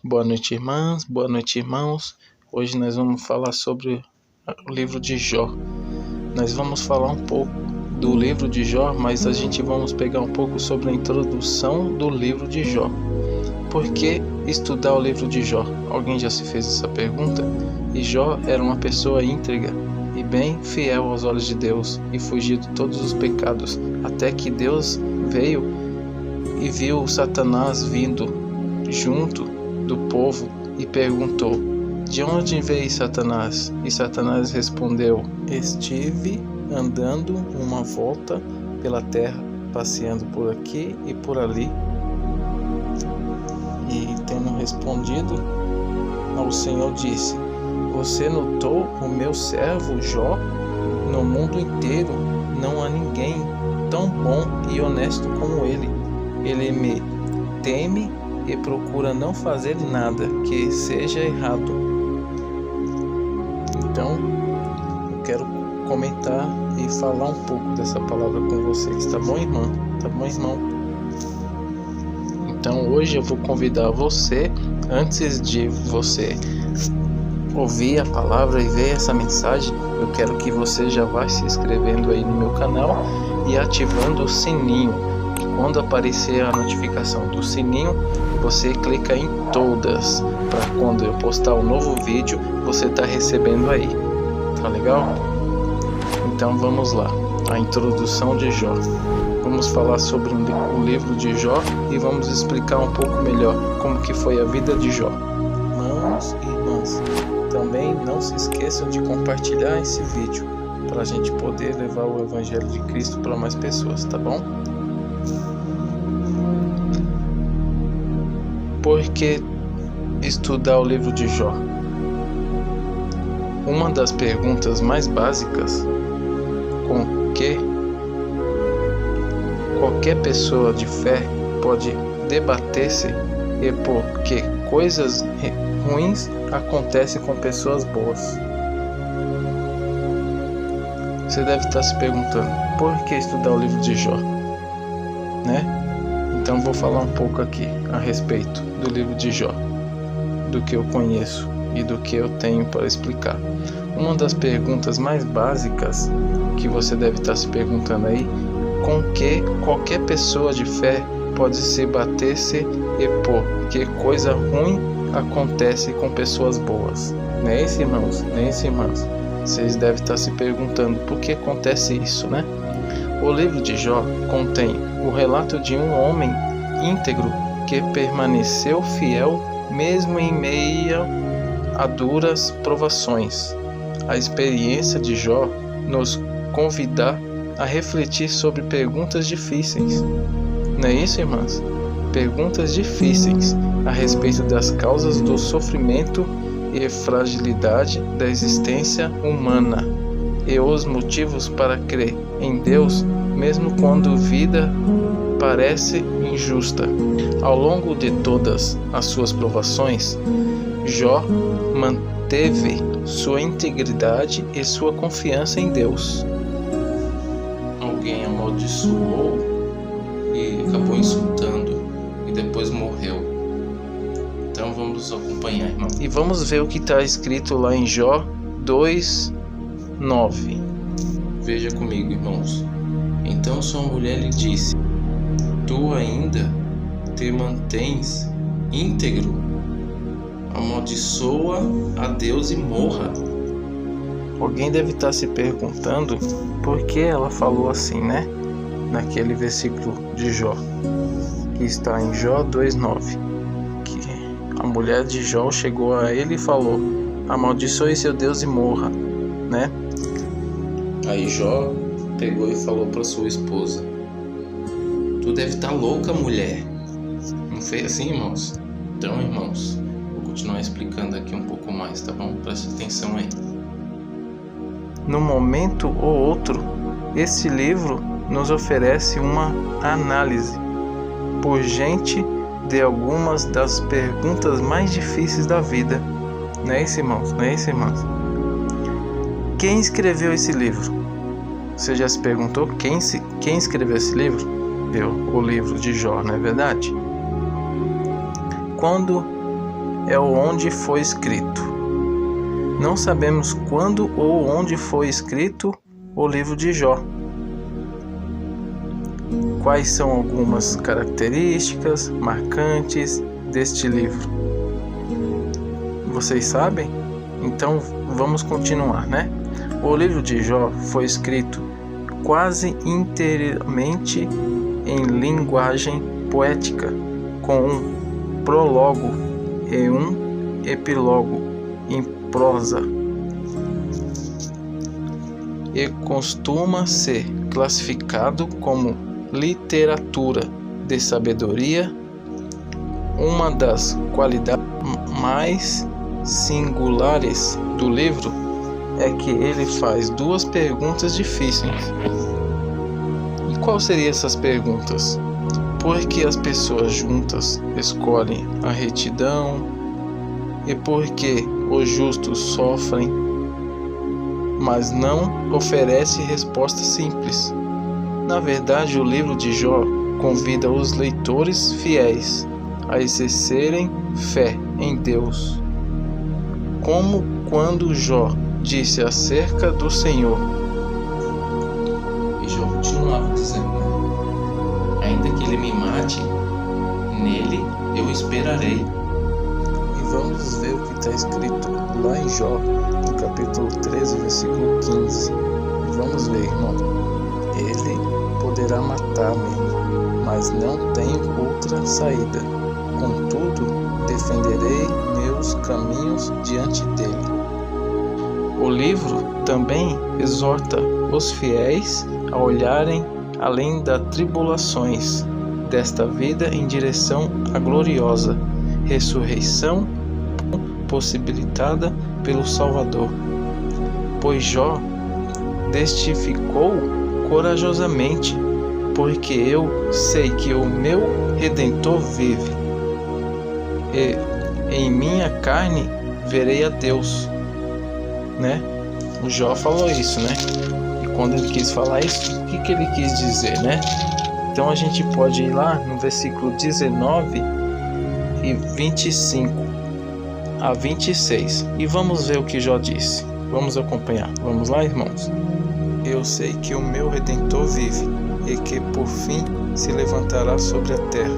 Boa noite, irmãs, boa noite, irmãos. Hoje nós vamos falar sobre o livro de Jó. Nós vamos falar um pouco do livro de Jó, mas a gente vamos pegar um pouco sobre a introdução do livro de Jó. Por que estudar o livro de Jó? Alguém já se fez essa pergunta? E Jó era uma pessoa íntegra e bem fiel aos olhos de Deus e fugiu de todos os pecados, até que Deus veio e viu Satanás vindo junto do povo e perguntou: de onde veio Satanás? E Satanás respondeu: estive andando uma volta pela terra, passeando por aqui e por ali. E tendo respondido, ao Senhor disse: você notou o meu servo Jó? No mundo inteiro não há ninguém tão bom e honesto como ele. Ele me teme e procura não fazer nada que seja errado. Então, eu quero comentar e falar um pouco dessa palavra com vocês, tá bom, irmã? Tá bom, irmão? Então, hoje eu vou convidar você, antes de você ouvir a palavra e ver essa mensagem, eu quero que você já vá se inscrevendo aí no meu canal e ativando o sininho. Quando aparecer a notificação do sininho, você clica em todas, para quando eu postar um novo vídeo, você tá recebendo aí. Tá legal? Então vamos lá, a introdução de Jó. Vamos falar sobre o livro de Jó e vamos explicar um pouco melhor como que foi a vida de Jó. Irmãos e irmãs, também não se esqueçam de compartilhar esse vídeo, para a gente poder levar o Evangelho de Cristo para mais pessoas, tá bom? Por que estudar o livro de Jó? Uma das perguntas mais básicas com que qualquer pessoa de fé pode debater-se é porque coisas ruins acontecem com pessoas boas. Você deve estar se perguntando: por que estudar o livro de Jó? Né? Então vou falar um pouco aqui a respeito do livro de Jó, do que eu conheço e do que eu tenho para explicar. Uma das perguntas mais básicas que você deve estar se perguntando aí: com que qualquer pessoa de fé pode se bater-se e porque coisa ruim acontece com pessoas boas? Não é isso, irmãos? Não é isso, irmãs? Vocês devem estar se perguntando por que acontece isso, né? O livro de Jó contém o relato de um homem íntegro que permaneceu fiel mesmo em meio a duras provações. A experiência de Jó nos convida a refletir sobre perguntas difíceis. Não é isso, irmãs? Perguntas difíceis a respeito das causas do sofrimento e fragilidade da existência humana e os motivos para crer em Deus, mesmo quando a vida parece injusta. Ao longo de todas as suas provações, Jó manteve sua integridade e sua confiança em Deus. Alguém amaldiçoou e acabou insultando e depois morreu. Então vamos acompanhar, irmão. E vamos ver o que está escrito lá em Jó 2:9. Veja comigo, irmãos. Então sua mulher lhe disse: tu ainda te mantens íntegro? Amaldiçoa a Deus e morra. Alguém deve estar se perguntando por que ela falou assim, né? Naquele versículo de Jó, que está em Jó 2:9, que a mulher de Jó chegou a ele e falou: amaldiçoe seu Deus e morra, né? Aí Jó pegou e falou para sua esposa: tu deve estar louca, mulher. Não foi assim, irmãos? Então, irmãos, vou continuar explicando aqui um pouco mais, tá bom? Preste atenção aí. No momento ou outro, esse livro nos oferece uma análise pungente de algumas das perguntas mais difíceis da vida. Não é isso, irmãos? Não é isso, irmãs? Quem escreveu esse livro? Você já se perguntou quem escreveu esse livro? O livro de Jó, não é verdade? Quando é onde foi escrito. Não sabemos quando ou onde foi escrito o livro de Jó. Quais são algumas características marcantes deste livro? Vocês sabem? Então vamos continuar, né? O livro de Jó foi escrito quase inteiramente em linguagem poética, com um prólogo e um epílogo em prosa, e costuma ser classificado como literatura de sabedoria. Uma das qualidades mais singulares do livro é que ele faz duas perguntas difíceis. E quais seriam essas perguntas? Por que as pessoas juntas escolhem a retidão? E por que os justos sofrem, mas não oferece resposta simples? Na verdade, o livro de Jó convida os leitores fiéis a exercerem fé em Deus, como quando Jó disse acerca do Senhor. E Jó continuava dizendo, ainda que ele me mate, nele eu esperarei. E vamos ver o que está escrito lá em Jó, no capítulo 13, versículo 15. E vamos ver, irmão. Ele poderá matar-me, mas não tenho outra saída. Contudo, defenderei meus caminhos diante dele. O livro também exorta os fiéis a olharem além das tribulações desta vida em direção à gloriosa ressurreição possibilitada pelo Salvador. Pois Jó testificou corajosamente, porque eu sei que o meu Redentor vive, e em minha carne verei a Deus, né? O Jó falou isso, né? E quando ele quis falar isso, o que ele quis dizer, né? Então a gente pode ir lá no versículo 19 e 25 a 26 e vamos ver o que Jó disse. Vamos acompanhar. Vamos lá, irmãos? Eu sei que o meu Redentor vive e que por fim se levantará sobre a terra.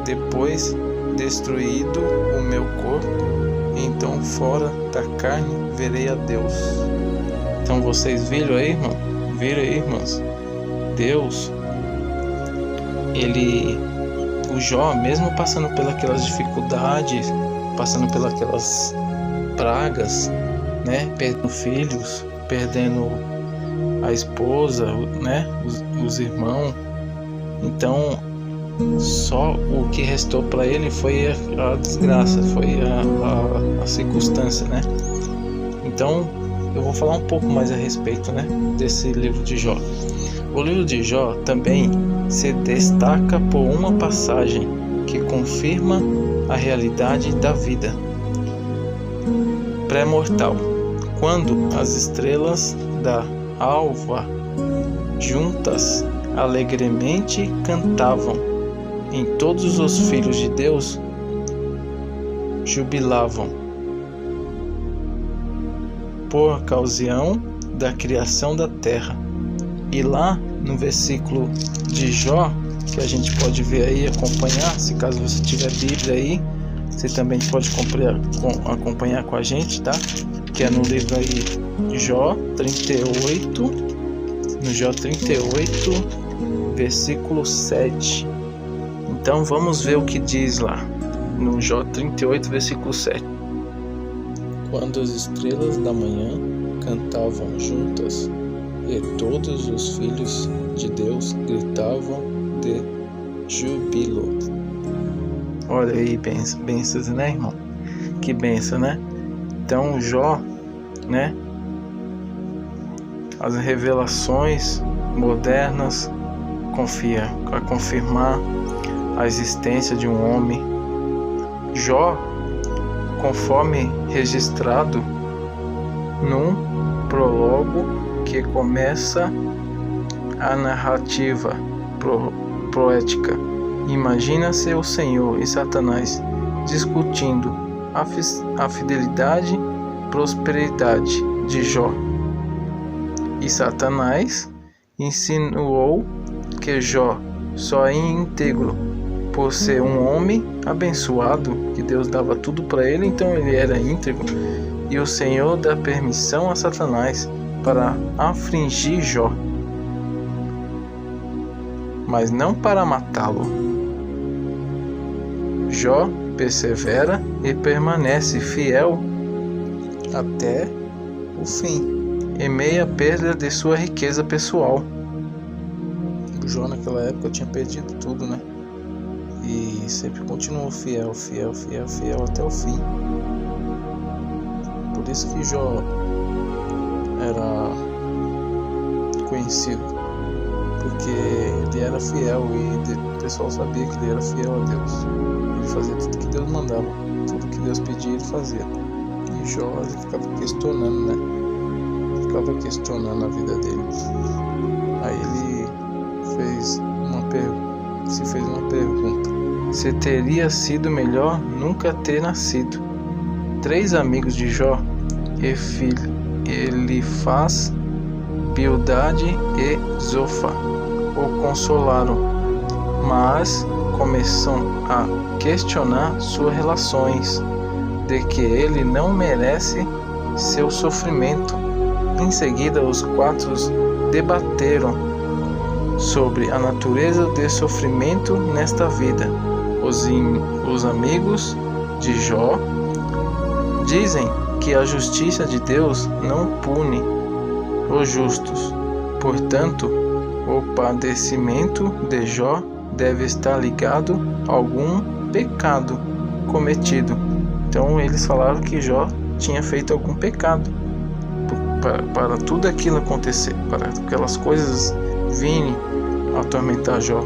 Depois destruído o meu corpo, então fora da carne verei a Deus. Então vocês viram aí, irmão? Viram aí, irmãos? Deus, o Jó, mesmo passando pelas dificuldades, passando pelas pragas, né? Perdendo filhos, perdendo a esposa, né? Os irmãos. Então, só o que restou para ele foi a desgraça, foi a circunstância, né? Então, eu vou falar um pouco mais a respeito, né, desse livro de Jó. O livro de Jó também se destaca por uma passagem que confirma a realidade da vida pré-mortal, quando as estrelas da alva juntas alegremente cantavam, em todos os filhos de Deus jubilavam por ocasião da criação da terra. E lá no versículo de Jó, que a gente pode ver aí, acompanhar, se caso você tiver Bíblia aí, você também pode acompanhar com a gente, tá? Que é no livro aí Jó 38, no Jó 38, versículo 7. Então vamos ver o que diz lá no Jó 38, versículo 7. Quando as estrelas da manhã cantavam juntas e todos os filhos de Deus gritavam de júbilo. Olha aí, bênçãos, né, irmão? Que bênção, né? Então Jó, né? As revelações modernas a confirmar a existência de um homem. Jó, conforme registrado num prólogo que começa a narrativa poética. Imagina-se o Senhor e Satanás discutindo a fidelidade e prosperidade de Jó. E Satanás insinuou que Jó só é íntegro por ser um homem abençoado, que Deus dava tudo para ele, então ele era íntegro. E o Senhor dá permissão a Satanás para afligir Jó, mas não para matá-lo. Jó persevera e permanece fiel até o fim, em meio à perda de sua riqueza pessoal. O Jó naquela época tinha perdido tudo, né? E sempre continuou fiel até o fim. Por isso que Jó era conhecido, porque ele era fiel e o pessoal sabia que ele era fiel a Deus. Ele fazia tudo que Deus mandava, tudo que Deus pedia ele fazia. E Jó, ele ficava questionando, né? Ele ficava questionando a vida dele. Aí ele se fez uma pergunta: se teria sido melhor nunca ter nascido? 3 amigos de Jó, Elifaz, Bildade e Zofa, o consolaram, mas começam a questionar suas relações, de que ele não merece seu sofrimento. Em seguida, os 4 debateram sobre a natureza do sofrimento nesta vida. Os amigos de Jó dizem que a justiça de Deus não pune os justos. Portanto, o padecimento de Jó deve estar ligado a algum pecado cometido. Então eles falaram que Jó tinha feito algum pecado para tudo aquilo acontecer, para aquelas coisas virem atormentar Jó.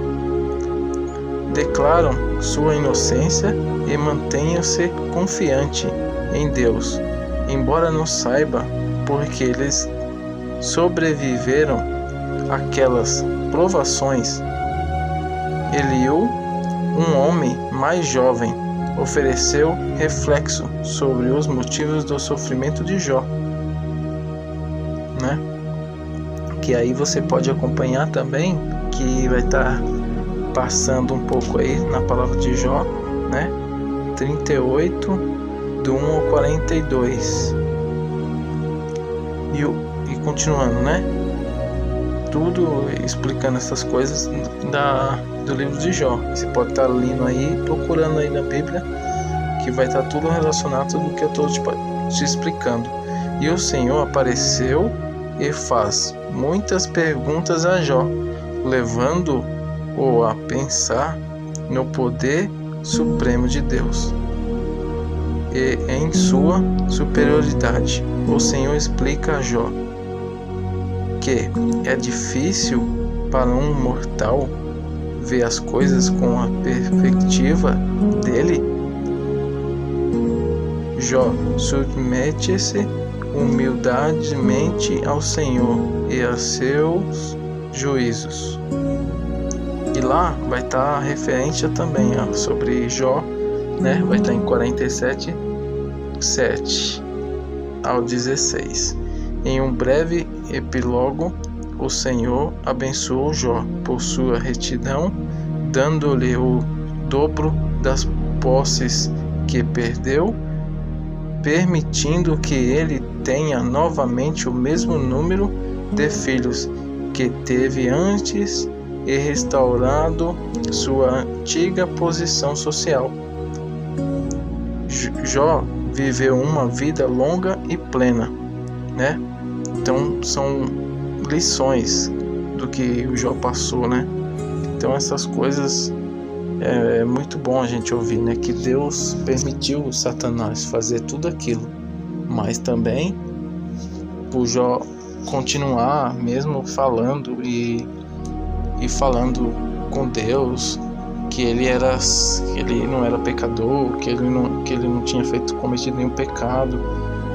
Declaram sua inocência e mantenham-se confiante em Deus, embora não saiba porque eles sobreviveram àquelas provações. Eliú, um homem mais jovem, ofereceu reflexo sobre os motivos do sofrimento de Jó, né? Que aí você pode acompanhar também, que vai estar passando um pouco aí na palavra de Jó, né? 38, do 1 ao 42. E continuando, né? Tudo explicando essas coisas do livro de Jó. Você pode estar lendo aí, procurando aí na Bíblia, que vai estar tudo relacionado do que eu estou te explicando. E o Senhor apareceu e faz muitas perguntas a Jó, levando-o a pensar no poder supremo de Deus e em sua superioridade. O Senhor explica a Jó que é difícil para um mortal ver as coisas com a perspectiva dele. Jó submete-se humildemente ao Senhor e a seus juízos. E lá vai estar referente também sobre Jó, né? Vai estar em 47, 7 ao 16. Em um breve epílogo, o Senhor abençoou Jó por sua retidão, dando-lhe o dobro das posses que perdeu, permitindo que ele tenha novamente o mesmo número de filhos que teve antes e restaurado sua antiga posição social. Jó viveu uma vida longa e plena, né? Então são lições do que o Jó passou, né? Então essas coisas é muito bom a gente ouvir, né? Que Deus permitiu Satanás fazer tudo aquilo, mas também o Jó continuar mesmo falando e falando com Deus que ele não era pecador, que ele não tinha cometido nenhum pecado,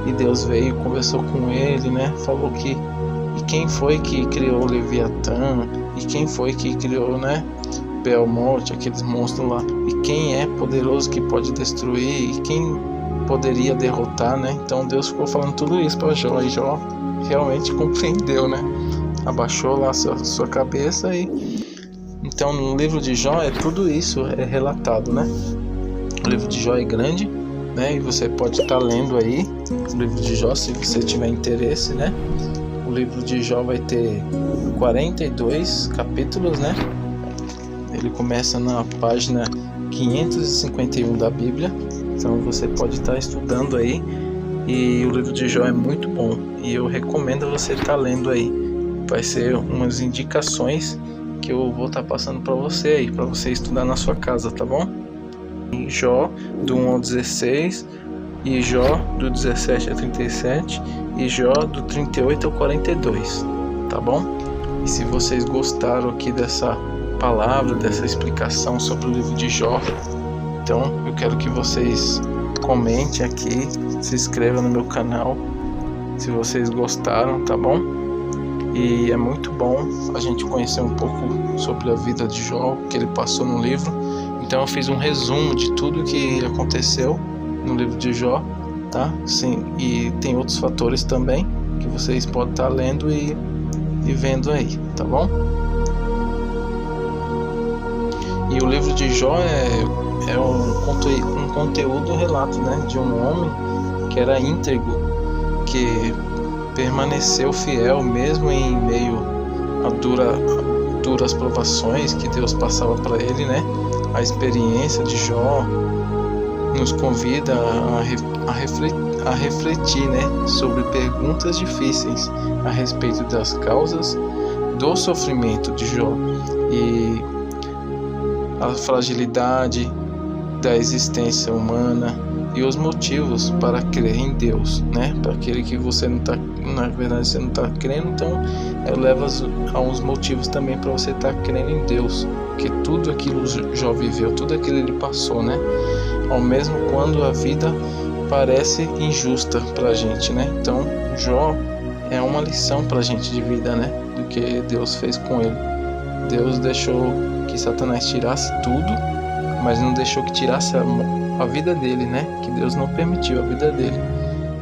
e Deus veio e conversou com ele, né? Falou que e quem foi que criou o Leviatã, e quem foi que criou, né, Belmonte, aqueles monstros lá, e quem é poderoso que pode destruir, e quem poderia derrotar, né? Então Deus ficou falando tudo isso para Jó, e Jó realmente compreendeu, né? Abaixou lá sua cabeça e... Então no livro de Jó é tudo isso, é relatado, né? O livro de Jó é grande, né? E você pode estar lendo aí o livro de Jó se você tiver interesse, né? O livro de Jó vai ter 42 capítulos, né? Ele começa na página 551 da Bíblia. Então você pode estar estudando aí. E o livro de Jó é muito bom. E eu recomendo você estar lendo aí. Vai ser umas indicações que eu vou estar passando para você aí, para você estudar na sua casa, tá bom? E Jó do 1 ao 16, e Jó do 17 ao 37, e Jó do 38 ao 42, tá bom? E se vocês gostaram aqui dessa palavra, dessa explicação sobre o livro de Jó, então eu quero que vocês comentem aqui, se inscrevam no meu canal se vocês gostaram, tá bom? E é muito bom a gente conhecer um pouco sobre a vida de Jó, o que ele passou no livro. Então eu fiz um resumo de tudo que aconteceu no livro de Jó, tá? Sim, e tem outros fatores também que vocês podem estar lendo e vendo aí, tá bom? E o livro de Jó é um conteúdo relato, né, de um homem que era íntegro, que permaneceu fiel mesmo em meio a duras provações que Deus passava para ele, né? A experiência de Jó nos convida a refletir, né, sobre perguntas difíceis a respeito das causas do sofrimento de Jó e a fragilidade da existência humana e os motivos para crer em Deus, né? Para aquele que você não tá, na verdade você não está crendo, então leva a uns motivos também para você estar crendo em Deus, porque tudo aquilo Jó viveu, tudo aquilo ele passou, né? Ao mesmo quando a vida parece injusta para a gente, né? Então Jó é uma lição para a gente de vida, né? Do que Deus fez com ele. Deus deixou que Satanás tirasse tudo, mas não deixou que tirasse a vida dele, né? Que Deus não permitiu a vida dele.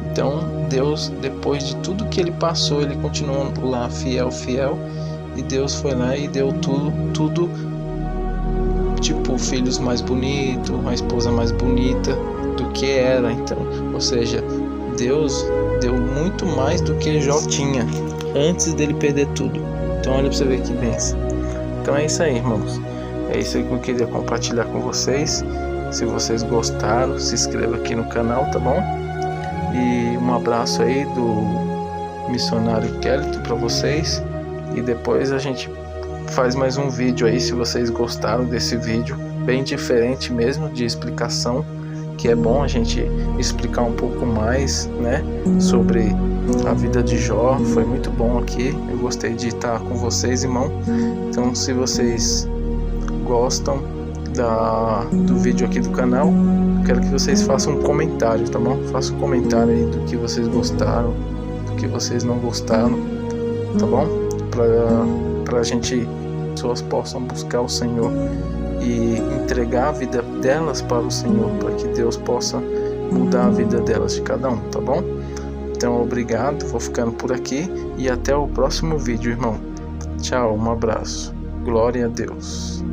Então Deus, depois de tudo que ele passou, ele continuou lá fiel, e Deus foi lá e deu tudo, tipo filhos mais bonitos, uma esposa mais bonita do que era. Então, ou seja, Deus deu muito mais do que Jó tinha antes dele perder tudo. Então olha para você ver que bênção. Então é isso aí, irmãos. É isso aí que eu queria compartilhar com vocês. Se vocês gostaram, se inscreva aqui no canal, tá bom? E um abraço aí do missionário Kelito para vocês. E depois a gente faz mais um vídeo aí, se vocês gostaram desse vídeo, bem diferente mesmo, de explicação, que é bom a gente explicar um pouco mais, né, sobre a vida de Jó. Foi muito bom aqui, eu gostei de estar com vocês, irmão. Então se vocês gostam do vídeo aqui do canal, quero que vocês façam um comentário, tá bom? Façam um comentário aí do que vocês gostaram, do que vocês não gostaram, tá bom? Pra gente, pessoas possam buscar o Senhor e entregar a vida delas para o Senhor, para que Deus possa mudar a vida delas, de cada um, tá bom? Então obrigado, vou ficando por aqui e até o próximo vídeo, irmão. Tchau, um abraço, glória a Deus.